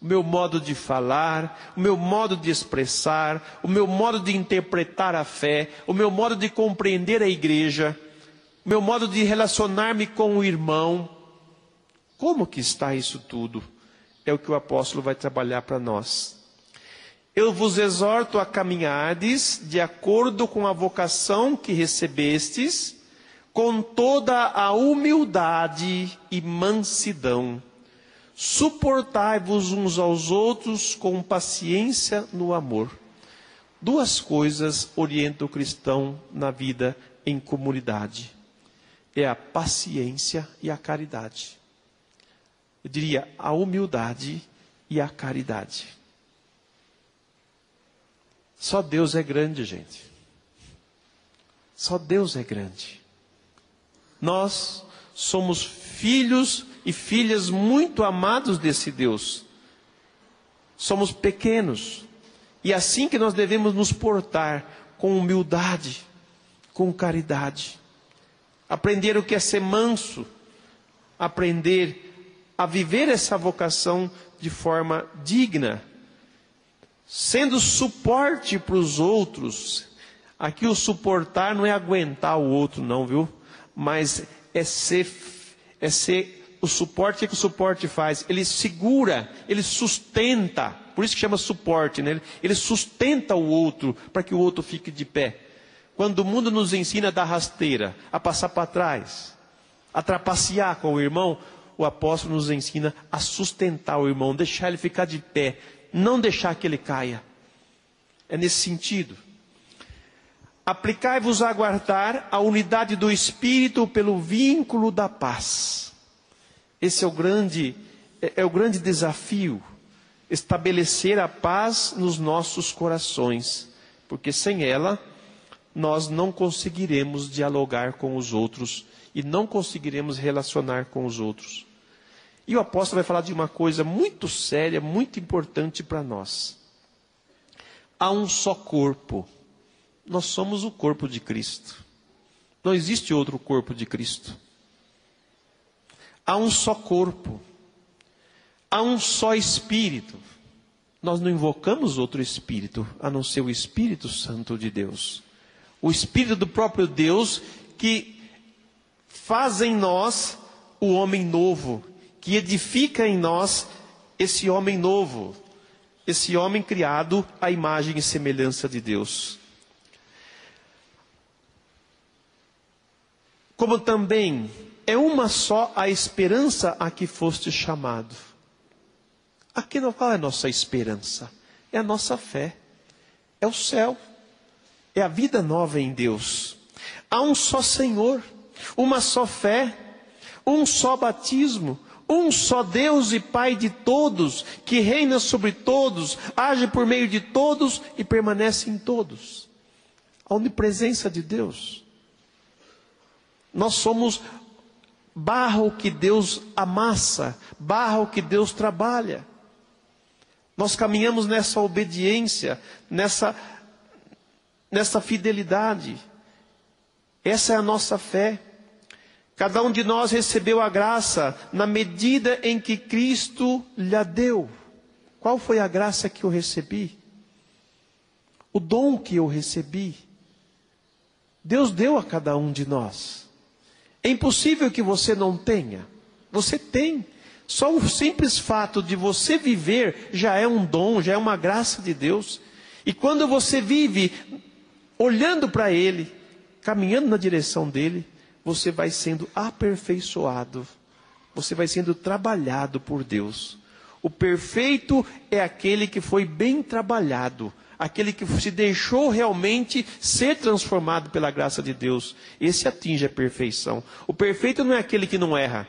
o meu modo de falar, o meu modo de expressar, o meu modo de interpretar a fé, o meu modo de compreender a igreja, o meu modo de relacionar-me com o irmão. Como que está isso tudo? É o que o apóstolo vai trabalhar para nós. Eu vos exorto a caminhardes de acordo com a vocação que recebestes, com toda a humildade e mansidão. Suportai-vos uns aos outros com paciência no amor. Duas coisas orientam o cristão na vida em comunidade. É a paciência e a caridade. Eu diria a humildade e a caridade. Só Deus é grande, gente. Só Deus é grande. Nós somos filhos e filhas muito amados desse Deus. Somos pequenos. E é assim que nós devemos nos portar, com humildade, com caridade. Aprender o que é ser manso. Aprender a viver essa vocação de forma digna. Sendo suporte para os outros. Aqui o suportar não é aguentar o outro não, viu? Mas é ser o suporte. O que o suporte faz? Ele segura, ele sustenta. Por isso que chama suporte, né? Ele sustenta o outro para que o outro fique de pé. Quando o mundo nos ensina a dar rasteira, a passar para trás, a trapacear com o irmão, o apóstolo nos ensina a sustentar o irmão, deixar ele ficar de pé, não deixar que ele caia. É nesse sentido. Aplicai-vos a guardar a unidade do Espírito pelo vínculo da paz. Esse é o grande desafio. Estabelecer a paz nos nossos corações. Porque sem ela, nós não conseguiremos dialogar com os outros. E não conseguiremos relacionar com os outros. E o apóstolo vai falar de uma coisa muito séria, muito importante para nós. Há um só corpo. Nós somos o corpo de Cristo. Não existe outro corpo de Cristo. Há um só corpo. Há um só Espírito. Nós não invocamos outro Espírito, a não ser o Espírito Santo de Deus. O Espírito do próprio Deus que faz em nós o homem novo, que edifica em nós esse homem novo, esse homem criado à imagem e semelhança de Deus. Como também é uma só a esperança a que foste chamado. Aqui não fala a nossa esperança, é a nossa fé, é o céu, é a vida nova em Deus. Há um só Senhor, uma só fé, um só batismo, um só Deus e Pai de todos, que reina sobre todos, age por meio de todos e permanece em todos. A onipresença de Deus. Nós somos barro que Deus amassa, barro que Deus trabalha. Nós caminhamos nessa obediência, nessa fidelidade. Essa é a nossa fé. Cada um de nós recebeu a graça na medida em que Cristo lhe deu. Qual foi a graça que eu recebi? O dom que eu recebi. Deus deu a cada um de nós. É impossível que você não tenha. Você tem. Só o simples fato de você viver já é um dom, já é uma graça de Deus. E quando você vive olhando para Ele, caminhando na direção dEle, você vai sendo aperfeiçoado. Você vai sendo trabalhado por Deus. O perfeito é aquele que foi bem trabalhado. Aquele que se deixou realmente ser transformado pela graça de Deus. Esse atinge a perfeição. O perfeito não é aquele que não erra.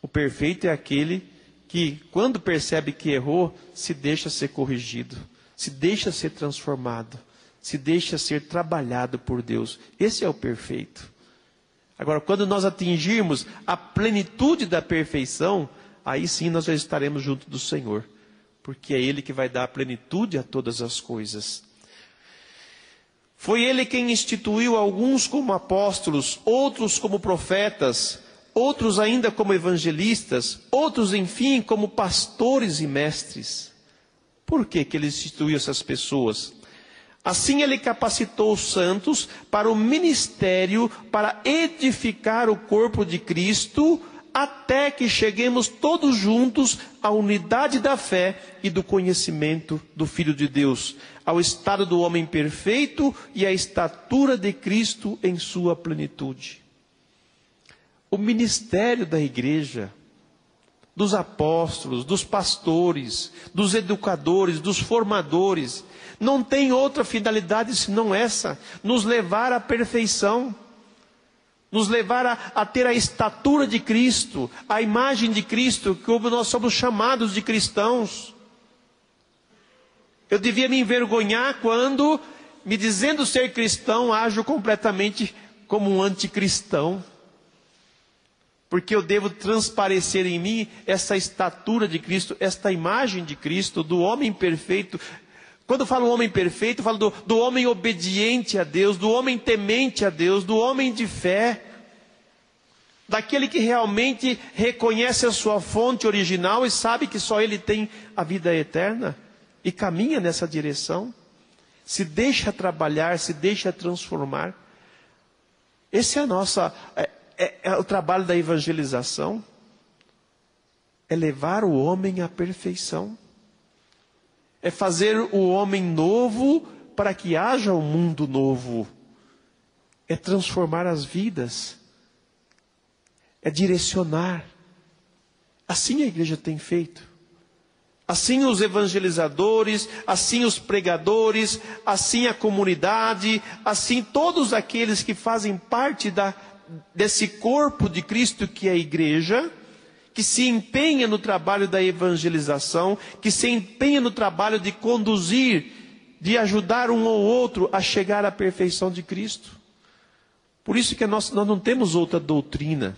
O perfeito é aquele que, quando percebe que errou, se deixa ser corrigido. Se deixa ser transformado. Se deixa ser trabalhado por Deus. Esse é o perfeito. Agora, quando nós atingirmos a plenitude da perfeição, aí sim nós já estaremos junto do Senhor. Porque é Ele que vai dar a plenitude a todas as coisas. Foi Ele quem instituiu alguns como apóstolos, outros como profetas, outros ainda como evangelistas, outros, enfim, como pastores e mestres. Por que ele instituiu essas pessoas? Assim ele capacitou os santos para o ministério, para edificar o corpo de Cristo, até que cheguemos todos juntos à unidade da fé e do conhecimento do Filho de Deus, ao estado do homem perfeito e à estatura de Cristo em sua plenitude. O ministério da igreja, dos apóstolos, dos pastores, dos educadores, dos formadores, não tem outra finalidade senão essa: nos levar à perfeição, nos levar a ter a estatura de Cristo, a imagem de Cristo, como nós somos chamados de cristãos. Eu devia me envergonhar quando, me dizendo ser cristão, ajo completamente como um anticristão. Porque eu devo transparecer em mim essa estatura de Cristo, esta imagem de Cristo, do homem perfeito. Quando eu falo homem perfeito, eu falo do homem obediente a Deus, do homem temente a Deus, do homem de fé, daquele que realmente reconhece a sua fonte original e sabe que só Ele tem a vida eterna e caminha nessa direção, se deixa trabalhar, se deixa transformar. Esse é o trabalho da evangelização, é levar o homem à perfeição. É fazer o homem novo para que haja um mundo novo. É transformar as vidas. É direcionar. Assim a igreja tem feito. Assim os evangelizadores, assim os pregadores, assim a comunidade, assim todos aqueles que fazem parte desse corpo de Cristo que é a igreja, que se empenha no trabalho da evangelização, que se empenha no trabalho de conduzir, de ajudar um ou outro a chegar à perfeição de Cristo. Por isso que nós não temos outra doutrina,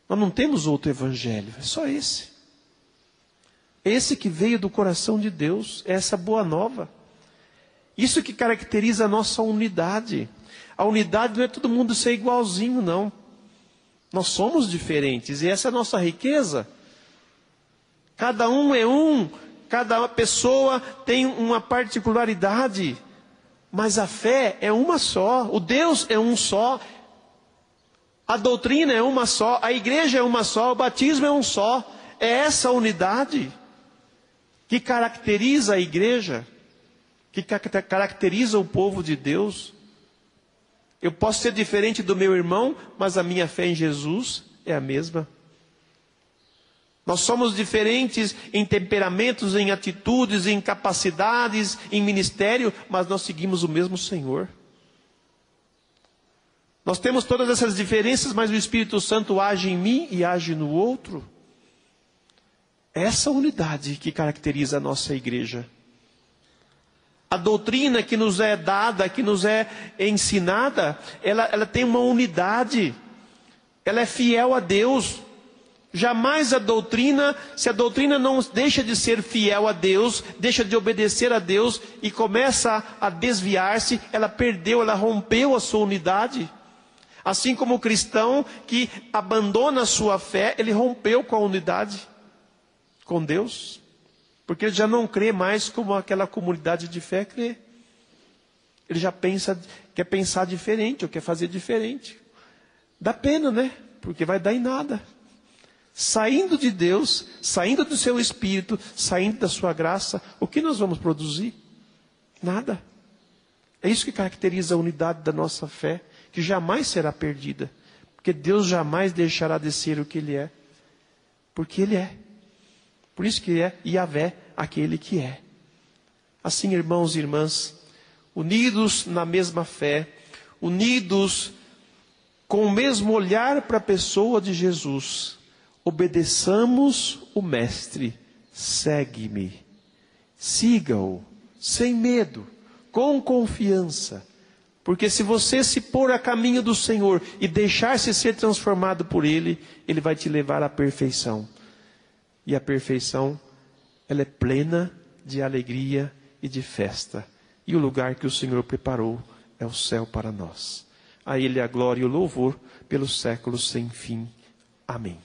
nós não temos outro evangelho, é só esse. É esse que veio do coração de Deus, é essa boa nova. Isso que caracteriza a nossa unidade. A unidade não é todo mundo ser igualzinho, não. Nós somos diferentes e essa é a nossa riqueza. Cada um é um, cada pessoa tem uma particularidade, mas a fé é uma só, o Deus é um só, a doutrina é uma só, a igreja é uma só, o batismo é um só. É essa unidade que caracteriza a igreja, que caracteriza o povo de Deus. Eu posso ser diferente do meu irmão, mas a minha fé em Jesus é a mesma. Nós somos diferentes em temperamentos, em atitudes, em capacidades, em ministério, mas nós seguimos o mesmo Senhor. Nós temos todas essas diferenças, mas o Espírito Santo age em mim e age no outro. Essa unidade que caracteriza a nossa igreja. A doutrina que nos é dada, que nos é ensinada, ela tem uma unidade. Ela é fiel a Deus. Jamais a doutrina, se a doutrina não deixa de ser fiel a Deus, deixa de obedecer a Deus e começa a desviar-se, ela perdeu, ela rompeu a sua unidade. Assim como o cristão que abandona a sua fé, ele rompeu com a unidade com Deus. Porque ele já não crê mais como aquela comunidade de fé crê. Ele já quer pensar diferente, ou quer fazer diferente. Dá pena, né? Porque vai dar em nada. Saindo de Deus, saindo do seu Espírito, saindo da sua graça, o que nós vamos produzir? Nada. É isso que caracteriza a unidade da nossa fé, que jamais será perdida. Porque Deus jamais deixará de ser o que Ele é. Porque Ele é. Por isso que é Yahvé, aquele que é. Assim, irmãos e irmãs, unidos na mesma fé, unidos com o mesmo olhar para a pessoa de Jesus, obedeçamos o Mestre, segue-me, siga-o, sem medo, com confiança, porque se você se pôr a caminho do Senhor e deixar-se ser transformado por Ele, Ele vai te levar à perfeição. E a perfeição, ela é plena de alegria e de festa. E o lugar que o Senhor preparou é o céu para nós. A Ele a glória e o louvor pelos séculos sem fim. Amém.